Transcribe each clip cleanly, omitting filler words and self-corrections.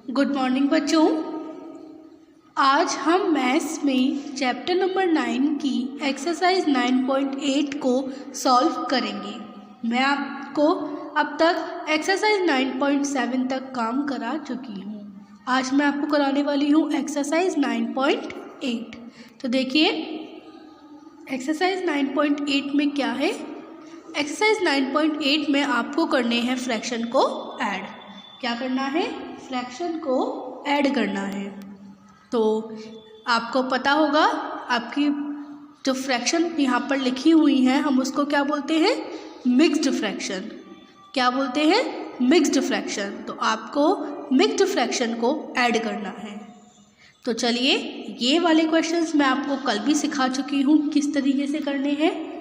Good morning बच्चों। आज हम मैथ्स में चैप्टर नंबर 9 की एक्सरसाइज 9.8 को सॉल्व करेंगे। मैं आपको अब तक एक्सरसाइज 9.7 तक काम करा चुकी हूँ। आज मैं आपको कराने वाली हूँ एक्सरसाइज 9.8। तो देखिए एक्सरसाइज 9.8 में क्या है। एक्सरसाइज 9.8 में आपको करने हैं फ्रैक्शन को ऐड। क्या करना है? फ्रैक्शन को ऐड करना है। तो आपको पता होगा आपकी जो फ्रैक्शन यहाँ पर लिखी हुई हैं हम उसको क्या बोलते हैं? Mixed fraction. क्या बोलते हैं? Mixed fraction. तो आपको मिक्स्ड फ्रैक्शन को ऐड करना है। तो चलिए ये वाले क्वेश्चंस मैं आपको कल भी सिखा चुकी हूँ किस तरीके से करने हैं।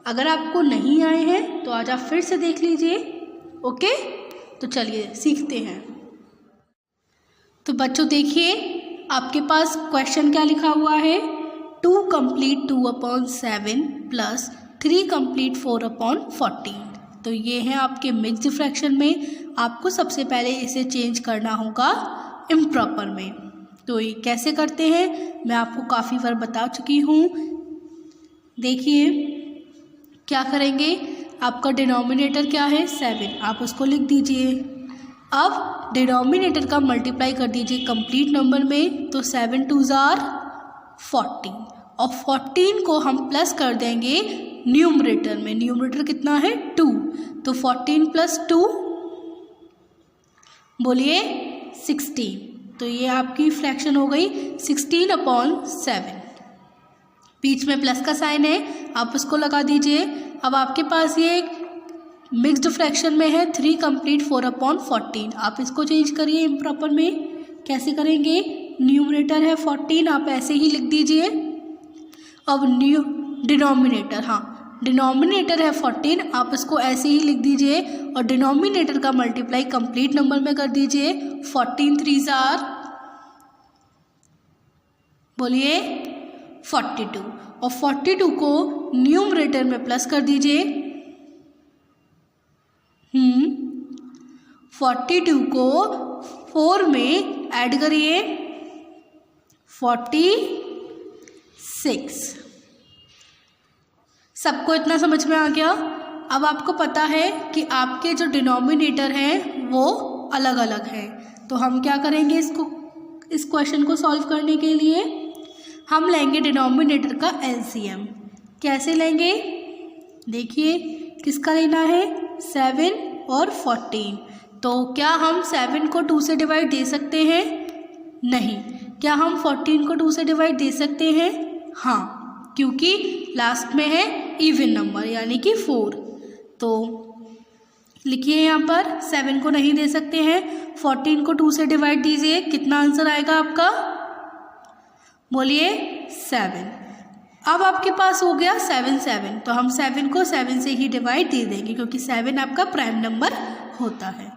अगर आपको नहीं आए हैं तो आज आप फिर से देख लीजिए। ओके, तो चलिए सीखते हैं। तो बच्चों देखिए आपके पास क्वेश्चन क्या लिखा हुआ है? 2 कंप्लीट 2/7 प्लस 3 कंप्लीट 4/14। तो ये है आपके मिक्स्ड फ्रैक्शन में। आपको सबसे पहले इसे चेंज करना होगा इम्प्रॉपर में। तो ये कैसे करते हैं मैं आपको काफ़ी बार बता चुकी हूँ। देखिए क्या करेंगे, आपका डिनोमिनेटर क्या है? 7। आप उसको लिख दीजिए। अब डिनोमिनेटर का मल्टीप्लाई कर दीजिए कंप्लीट नंबर में। तो 7 2s are 14 और 14 को हम प्लस कर देंगे न्यूमरेटर में। न्यूमरेटर कितना है? 2। तो 14 + 2 बोलिए 16। तो ये आपकी फ्रैक्शन हो गई 16/7। बीच में प्लस का साइन है, आप उसको लगा दीजिए। अब आपके पास ये मिक्स्ड फ्रैक्शन में है 3 कंप्लीट 4/14। आप इसको चेंज करिए इम्प्रॉपर में। कैसे करेंगे? न्यूमरेटर है 14, आप ऐसे ही लिख दीजिए। अब डिनोमिनेटर, डिनोमिनेटर है 14, आप इसको ऐसे ही लिख दीजिए और डिनोमिनेटर का मल्टीप्लाई कंप्लीट नंबर में कर दीजिए। 14 3s are बोलिए 42 और 42 को न्यूमरेटर में प्लस कर दीजिए। 42 को 4 में ऐड करिए 46। सबको इतना समझ में आ गया? अब आपको पता है कि आपके जो डिनोमिनेटर हैं वो अलग अलग हैं। तो हम क्या करेंगे इस क्वेश्चन को सॉल्व करने के लिए हम लेंगे डिनोमिनेटर का एलसीएम। कैसे लेंगे? देखिए किसका लेना है? 7 और 14। तो क्या हम 7 को 2 से डिवाइड दे सकते हैं? नहीं। क्या हम 14 को 2 से डिवाइड दे सकते हैं? हाँ, क्योंकि लास्ट में है इवन नंबर यानी कि 4। तो लिखिए यहाँ पर 7 को नहीं दे सकते हैं। 14 को 2 से डिवाइड दीजिए, कितना आंसर आएगा आपका? बोलिए 7। अब आपके पास हो गया 7 7। तो हम 7 को 7 से ही डिवाइड दे देंगे क्योंकि 7 आपका प्राइम नंबर होता है।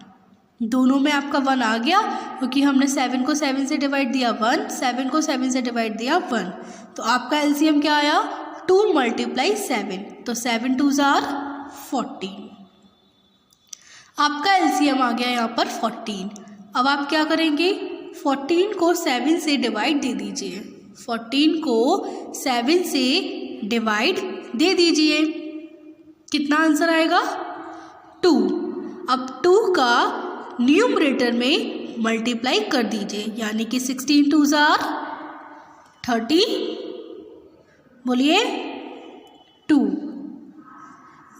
दोनों में आपका 1 आ गया क्योंकि हमने 7 को 7 से डिवाइड दिया 1, 7 को 7 से डिवाइड दिया 1। तो आपका एलसीएम क्या आया? 2 × 7। तो 7 2s are 14। आपका एलसीएम आ गया यहाँ पर 14। अब आप क्या करेंगे? 14 को 7 से डिवाइड दे दीजिए। 14 को 7 से डिवाइड दे दीजिए, कितना आंसर आएगा? 2। अब 2 का न्यूमरेटर में मल्टीप्लाई कर दीजिए यानी कि 16 2s are 30। बोलिए 2।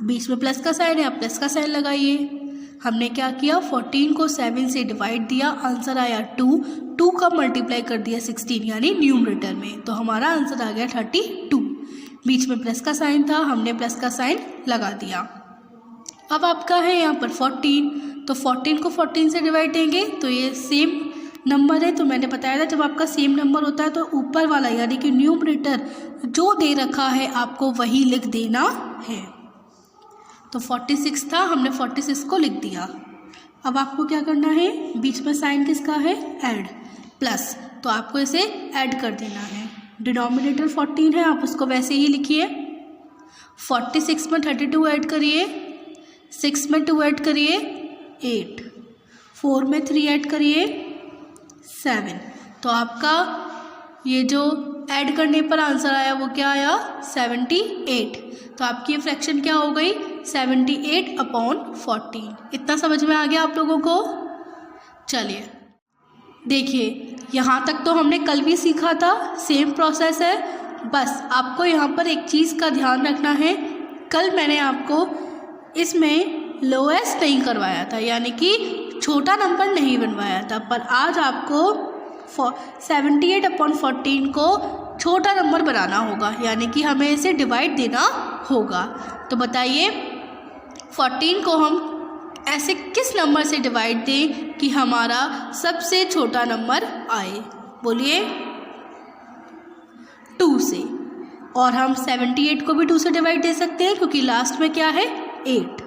बीच में प्लस का साइन है, आप प्लस का साइन लगाइए। हमने क्या किया? 14 को 7 से डिवाइड दिया, आंसर आया 2। 2 का मल्टीप्लाई कर दिया 16 यानी न्यूमरेटर में, तो हमारा आंसर आ गया 32। बीच में प्लस का साइन था, हमने प्लस का साइन लगा दिया। अब आपका है यहाँ पर 14। तो 14 को 14 से डिवाइड देंगे तो ये सेम नंबर है। तो मैंने बताया था जब आपका सेम नंबर होता है तो ऊपर वाला यानी कि न्यूमरेटर जो दे रखा है आपको वही लिख देना है। तो 46 था, हमने 46 को लिख दिया। अब आपको क्या करना है? बीच में साइन किसका है? ऐड प्लस, तो आपको इसे ऐड कर देना है। डिनोमिनेटर 14 है, आप उसको वैसे ही लिखिए। 46 में 32 ऐड करिए, 6 में 2 ऐड करिए 8, 4 में 3 ऐड करिए 7। तो आपका ये जो ऐड करने पर आंसर आया वो क्या आया 78। तो आपकी ये फ्रैक्शन क्या हो गई 78/14। इतना समझ में आ गया आप लोगों को। चलिए देखिए, यहाँ तक तो हमने कल भी सीखा था, सेम प्रोसेस है। बस आपको यहाँ पर एक चीज़ का ध्यान रखना है, कल मैंने आपको इसमें लोएस्ट नहीं करवाया था, यानी कि छोटा नंबर नहीं बनवाया था, पर आज आपको 78/14 को छोटा नंबर बनाना होगा, यानी कि हमें इसे डिवाइड देना होगा। तो बताइए 14 को हम ऐसे किस नंबर से डिवाइड दें कि हमारा सबसे छोटा नंबर आए? बोलिए 2 से। और हम 78 को भी 2 से डिवाइड दे सकते हैं क्योंकि लास्ट में क्या है 8।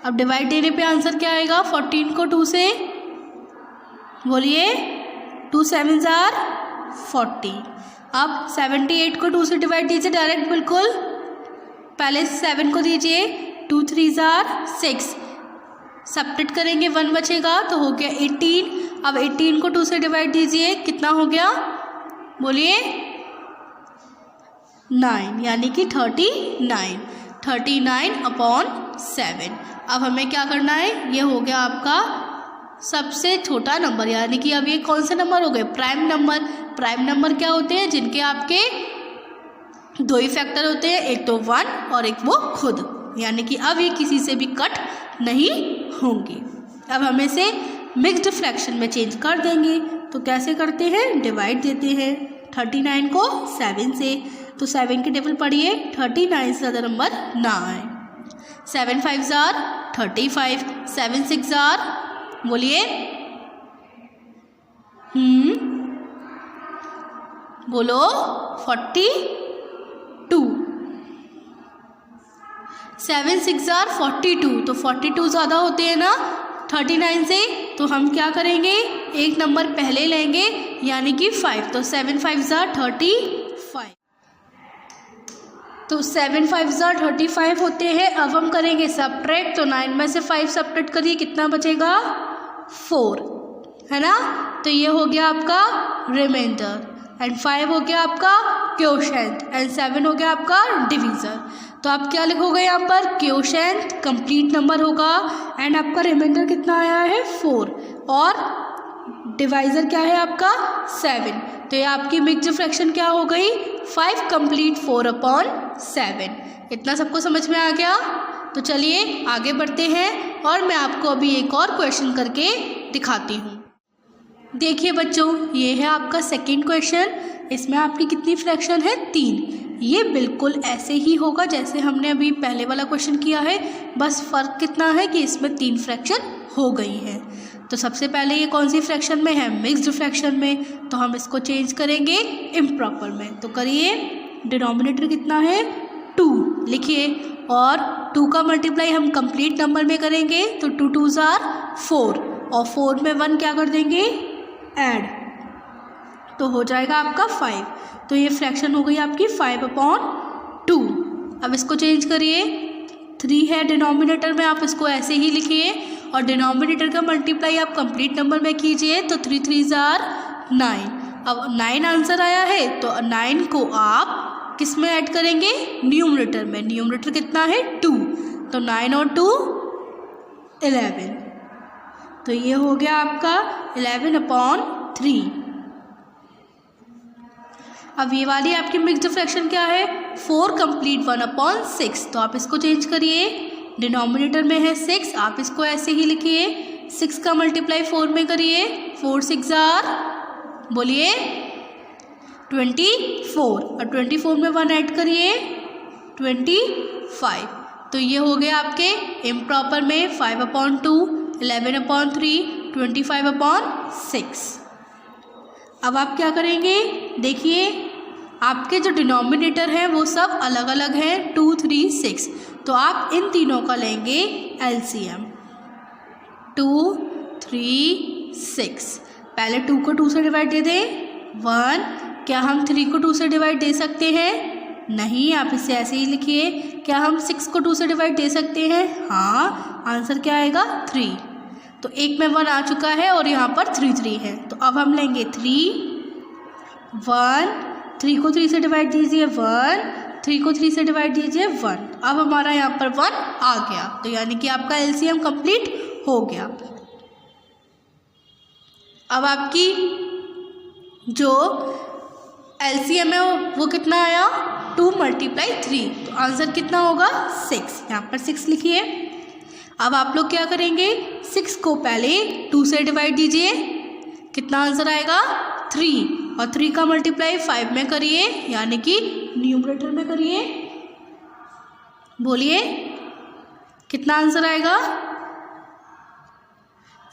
अब डिवाइड देने पे आंसर क्या आएगा 14 को 2 से? बोलिए 2 7 जार 40। अब 78 को 2 से डिवाइड दीजिए डायरेक्ट, बिल्कुल। पहले 7 को दीजिए, 2 3 जार 6, सब्ट्रैक्ट करेंगे 1 बचेगा तो हो गया 18। अब 18 को 2 से डिवाइड दीजिए, कितना हो गया? बोलिए 9, यानी कि 39। 39/7। अब हमें क्या करना है, ये हो गया आपका सबसे छोटा नंबर, यानी कि अब ये कौन से नंबर हो गए? Prime number. प्राइम नंबर क्या होते हैं? जिनके आपके 2 ही फैक्टर होते हैं, एक तो 1 और एक वो खुद, यानी कि अब ये किसी से भी कट नहीं होंगे। अब हम इसे मिक्स्ड फ्रैक्शन में चेंज कर देंगे। तो कैसे करते हैं? डिवाइड देते हैं 39 को 7 से। तो 7 की टेबल पढ़िए, 39 से ज़्यादा नंबर ना आए। 7 5 जार 35, 7 6 जार, बोलिए बोलो 42। 7 6 जार 42, तो 42 ज़्यादा होते हैं ना 39 से, तो हम क्या करेंगे, एक नंबर पहले लेंगे, यानी कि 5। तो 7 5 जार 35। तो 7 5 जार 35 होते हैं। अब हम करेंगे सब्ट्रैक्ट, तो 9 में से 5 सब्ट्रैक्ट करिए, कितना बचेगा 4, है ना। तो ये हो गया आपका रिमाइंडर, एंड 5 हो गया आपका क्वोशिएंट, एंड 7 हो गया आपका डिवीज़र। तो आप क्या लिखोगे यहाँ पर? क्वोशिएंट कंप्लीट नंबर होगा, एंड आपका रिमाइंडर कितना आया है 4, और डिवाइज़र क्या है आपका 7। तो ये आपकी मिक्स्ड फ्रैक्शन क्या हो गई 5 कंप्लीट 4/7। इतना सबको समझ में आ गया? तो चलिए आगे बढ़ते हैं, और मैं आपको अभी एक और क्वेश्चन करके दिखाती हूँ। देखिए बच्चों, ये है आपका सेकंड क्वेश्चन। इसमें आपकी कितनी फ्रैक्शन है? 3। ये बिल्कुल ऐसे ही होगा जैसे हमने अभी पहले वाला क्वेश्चन किया है, बस फ़र्क कितना है कि इसमें 3 फ्रैक्शन हो गई हैं। तो सबसे पहले ये कौन सी फ्रैक्शन में है? मिक्स्ड फ्रैक्शन में। तो हम इसको चेंज करेंगे इम्प्रॉपर में। तो करिए, डिनोमिनेटर कितना है 2 लिखिए, और 2 का मल्टीप्लाई हम कंप्लीट नंबर में करेंगे, तो 2 2 जार 4, और 4 में 1 क्या कर देंगे ऐड, तो हो जाएगा आपका 5। तो ये फ्रैक्शन हो गई आपकी 5/2। अब इसको चेंज करिए, 3 है डिनोमिनेटर में, आप इसको ऐसे ही लिखिए, और डिनोमिनेटर का मल्टीप्लाई आप कंप्लीट नंबर में कीजिए, तो 3 3 जार 9। अब 9 आंसर आया है, तो 9 को आप किस में ऐड करेंगे? न्यूमरेटर में। न्यूमरेटर कितना है 2, तो 9 और 2 11। तो ये हो गया आपका 11/3। अब ये वाली आपकी मिक्स्ड फ्रैक्शन क्या है 4 कंप्लीट 1/6। तो आप इसको चेंज करिए, डिनोमिनेटर में है 6, आप इसको ऐसे ही लिखिए, 6 का मल्टीप्लाई 4 में करिए, 4 6 जार, बोलिए 24, और 24 में 1 ऐड करिए 25। तो ये हो गया आपके इम्प्रॉपर में 5/2, 11/3, 25/6। अब आप क्या करेंगे? देखिए आपके जो डिनोमिनेटर हैं वो सब अलग अलग हैं, 2 3 6। तो आप इन तीनों का लेंगे एलसीएम, 2 3 6। पहले 2 को 2 से डिवाइड दे दें 1। क्या हम 3 को 2 से डिवाइड दे सकते हैं? नहीं, आप इसे ऐसे ही लिखिए। क्या हम 6 को 2 से डिवाइड दे सकते हैं? हाँ, आंसर क्या आएगा 3। तो एक में 1 आ चुका है और यहाँ पर 3 3 है, तो अब हम लेंगे 3 1, 3 को 3 से डिवाइड दीजिए 1, 3 को 3 से डिवाइड दीजिए 1। अब हमारा यहाँ पर 1 आ गया, तो यानी कि आपका एलसीएम कंप्लीट हो गया। अब आपकी जो एलसीएम है वो कितना आया, 2 × 3, तो आंसर कितना होगा 6। यहाँ पर 6 लिखिए। अब आप लोग क्या करेंगे, 6 को पहले 2 से डिवाइड दीजिए, कितना आंसर आएगा 3, और 3 का मल्टीप्लाई 5 में करिए, यानी कि न्यूमरेटर में करिए। बोलिए कितना आंसर आएगा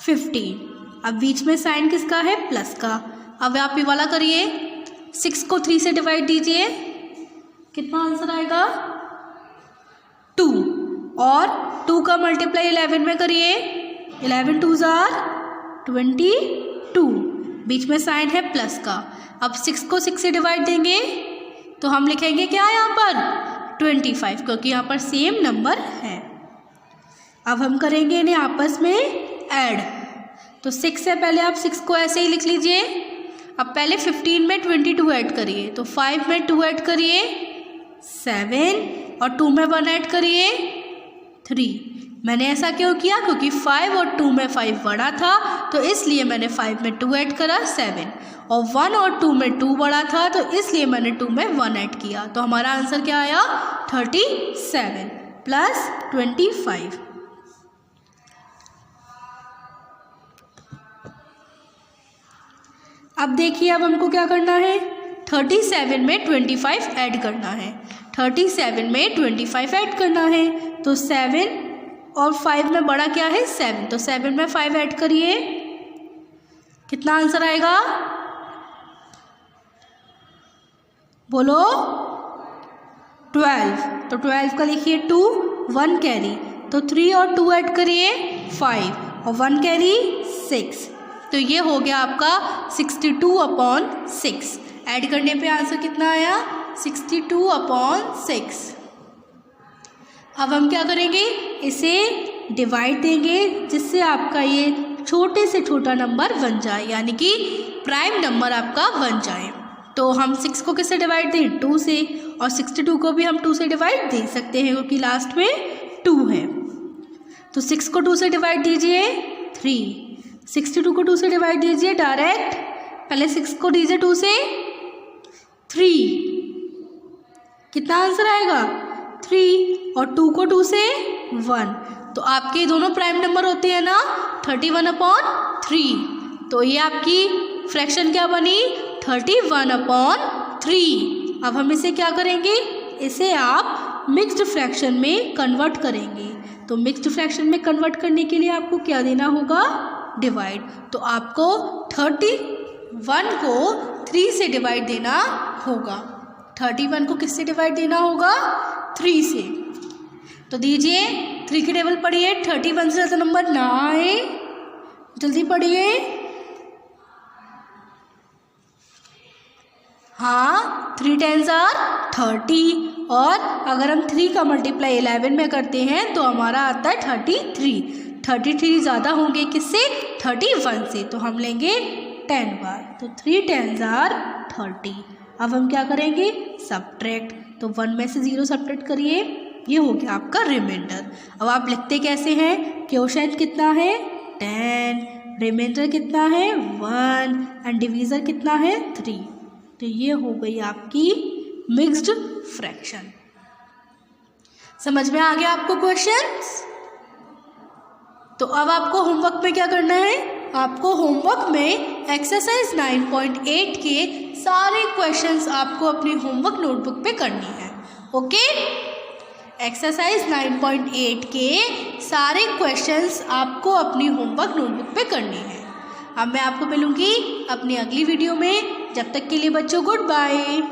15। अब बीच में साइन किसका है, प्लस का। अब आप ये वाला करिए, 6 को 3 से डिवाइड दीजिए, कितना आंसर आएगा 2, और 2 का मल्टीप्लाई 11 में करिए, 11 2s are 22, बीच में साइन है प्लस का। अब 6 को 6 से डिवाइड देंगे तो हम लिखेंगे क्या यहाँ पर 25, क्योंकि यहाँ पर सेम नंबर है। अब हम करेंगे इन्हें आपस में ऐड, तो 6 से पहले आप 6 को ऐसे ही लिख लीजिए। अब पहले 15 में 22 ऐड करिए, तो 5 में 2 ऐड करिए 7, और 2 में 1 ऐड करिए 3। मैंने ऐसा क्यों किया, क्योंकि 5 और 2 में 5 बड़ा था, तो इसलिए मैंने 5 में 2 ऐड करा 7, और 1 और 2 में 2 बड़ा था, तो इसलिए मैंने 2 में 1 ऐड किया। तो हमारा आंसर क्या आया 37 प्लस 25। अब देखिए, अब हमको क्या करना है, 37 में 25 ऐड करना है। 37 में 25 ऐड करना है, तो 7 और 5 में बड़ा क्या है 7, तो 7 में 5 ऐड करिए, कितना आंसर आएगा बोलो 12। तो 12 का लिखिए 2, 1 कैरी, तो 3 और 2 ऐड करिए 5, और 1 कैरी 6, तो ये हो गया आपका 62/6। ऐड करने पे आंसर कितना आया 62/6। अब हम क्या करेंगे, इसे डिवाइड देंगे, जिससे आपका ये छोटे से छोटा नंबर बन जाए, यानी कि प्राइम नंबर आपका बन जाए। तो हम 6 को किससे डिवाइड दें 2 से, और 62 को भी हम 2 से डिवाइड दे सकते हैं, क्योंकि लास्ट में 2 है। तो 6 को 2 से डिवाइड दीजिए 3, 62 को 2 से डिवाइड दीजिए डायरेक्ट, पहले 6 को दीजिए 2 से 3, कितना आंसर आएगा 3, और 2 को 2 से 1, तो आपके दोनों प्राइम नंबर होते हैं ना 31/3, तो ये आपकी फ्रैक्शन क्या बनी 31/3। अब हम इसे क्या करेंगे, इसे आप मिक्स्ड फ्रैक्शन में कन्वर्ट करेंगे। तो मिक्स्ड फ्रैक्शन में कन्वर्ट करने के लिए आपको क्या देना होगा डिवाइड, तो आपको 31 को 3 से डिवाइड देना होगा। 31 को किससे डिवाइड देना होगा 3 से, तो दीजिए 3 की टेबल पढ़िए, 31 से ज़्यादा नंबर ना आए, जल्दी पढ़िए। हाँ 3 10s are 30, और अगर हम 3 का मल्टीप्लाई 11 में करते हैं तो हमारा आता है 33। 33 ज़्यादा होंगे किससे 31 से, तो हम लेंगे 10 बार, तो 3 10s are 30। अब हम क्या करेंगे सब्ट्रैक्ट, तो 1 में से 0 सब्ट्रैक्ट करिए, ये हो गया आपका रिमाइंडर। अब आप लिखते कैसे हैं, क्वोशिएंट कितना है 10, रिमाइंडर कितना है 1, एंड डिवीज़र कितना है 3, तो ये हो गई आपकी मिक्स्ड फ्रैक्शन। समझ में आ गया आपको क्वेश्चंस? तो अब आपको होमवर्क में क्या करना है, आपको होमवर्क में एक्सरसाइज 9.8 के सारे क्वेश्चंस आपको अपनी होमवर्क नोटबुक पे करनी है। ओके, एक्सरसाइज 9.8 के सारे क्वेश्चंस आपको अपनी होमवर्क नोटबुक पे करनी है। अब मैं आपको मिलूंगी अपनी अगली वीडियो में, जब तक के लिए बच्चों गुड बाय।